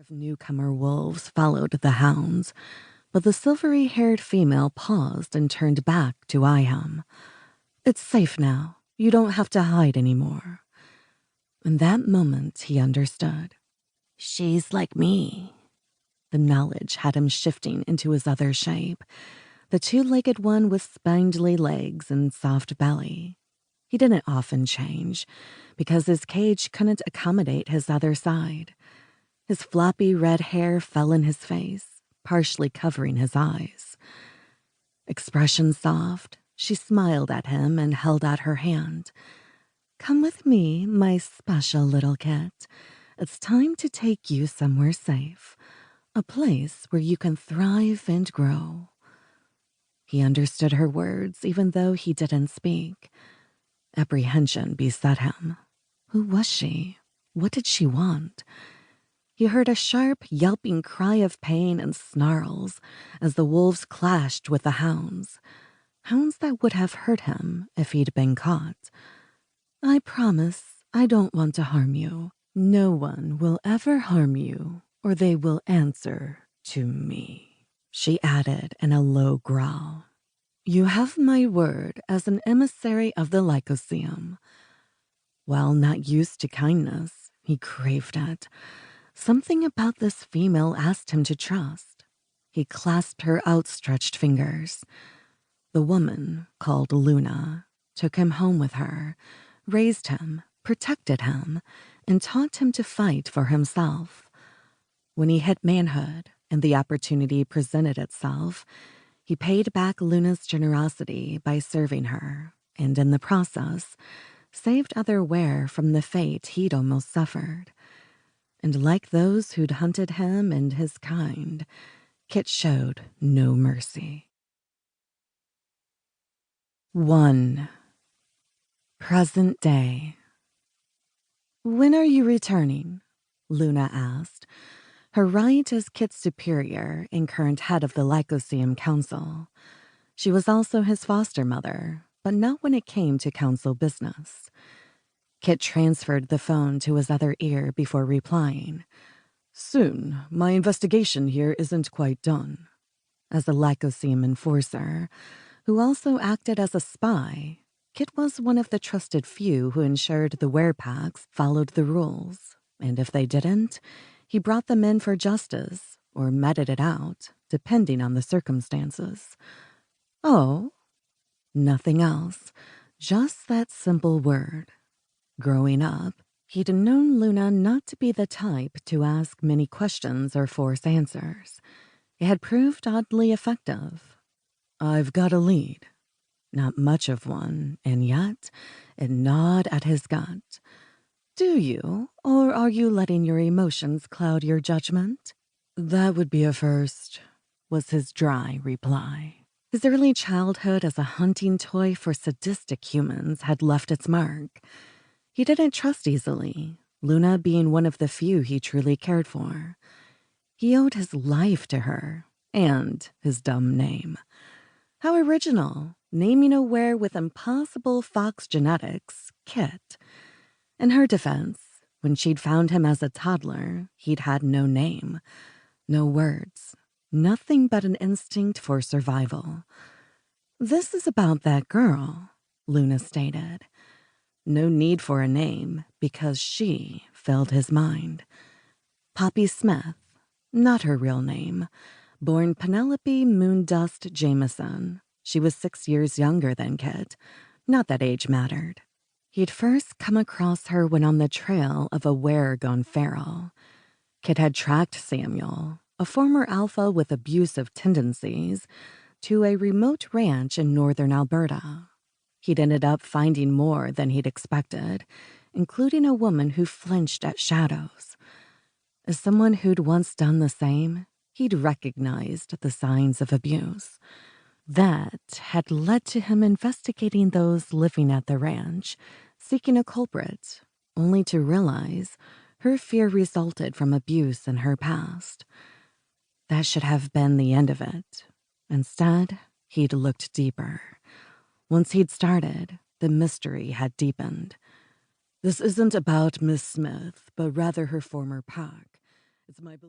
of newcomer wolves followed the hounds, but the silvery-haired female paused and turned back to eye him. "It's safe now. You don't have to hide anymore." In that moment, he understood. She's like me. The knowledge had him shifting into his other shape, the two-legged one with spindly legs and soft belly. He didn't often change, because his cage couldn't accommodate his other side. His floppy red hair fell in his face, partially covering his eyes. Expression soft, she smiled at him and held out her hand. "Come with me, my special little kit. It's time to take you somewhere safe, a place where you can thrive and grow." He understood her words, even though he didn't speak. Apprehension beset him. Who was she? What did she want? He heard a sharp, yelping cry of pain and snarls as the wolves clashed with the hounds. Hounds that would have hurt him if he'd been caught. "I promise I don't want to harm you. No one will ever harm you, or they will answer to me," she added in a low growl. "You have my word as an emissary of the Lykosium." While not used to kindness, he craved it. Something about this female asked him to trust. He clasped her outstretched fingers. The woman, called Luna, took him home with her, raised him, protected him, and taught him to fight for himself. When he hit manhood and the opportunity presented itself, he paid back Luna's generosity by serving her, and in the process, saved other were from the fate he'd almost suffered. And like those who'd hunted him and his kind, Kit showed no mercy. 1. Present day. "When are you returning?" Luna asked, her right as Kit's superior and current head of the Lykosium Council. She was also his foster mother, but not when it came to council business. Kit transferred the phone to his other ear before replying. "Soon. My investigation here isn't quite done." As a Lykosium enforcer, who also acted as a spy, Kit was one of the trusted few who ensured the werepacks followed the rules, and if they didn't, he brought them in for justice or meted it out, depending on the circumstances. Oh, nothing else, just that simple word. Growing up, he'd known Luna not to be the type to ask many questions or force answers. It had proved oddly effective. "I've got a lead." Not much of one, and yet it gnawed at his gut. "Do you, or are you letting your emotions cloud your judgment?" "That would be a first," was his dry reply. His early childhood as a hunting toy for sadistic humans had left its mark. He didn't trust easily, Luna being one of the few he truly cared for. He owed his life to her, and his dumb name. How original, naming a were with impossible fox genetics, Kit. In her defense, when she'd found him as a toddler, he'd had no name, no words, nothing but an instinct for survival. "This is about that girl," Luna stated. No need for a name, because she filled his mind. Poppy Smith, not her real name, born Penelope Moondust Jameson. She was 6 years younger than Kit. Not that age mattered. He'd first come across her when on the trail of a were gone feral. Kit had tracked Samuel, a former alpha with abusive tendencies, to a remote ranch in northern Alberta. He'd ended up finding more than he'd expected, including a woman who flinched at shadows. As someone who'd once done the same, he'd recognized the signs of abuse. That had led to him investigating those living at the ranch, seeking a culprit, only to realize her fear resulted from abuse in her past. That should have been the end of it. Instead, he'd looked deeper. Once he'd started, the mystery had deepened. "This isn't about Miss Smith, but rather her former pack. It's my belief."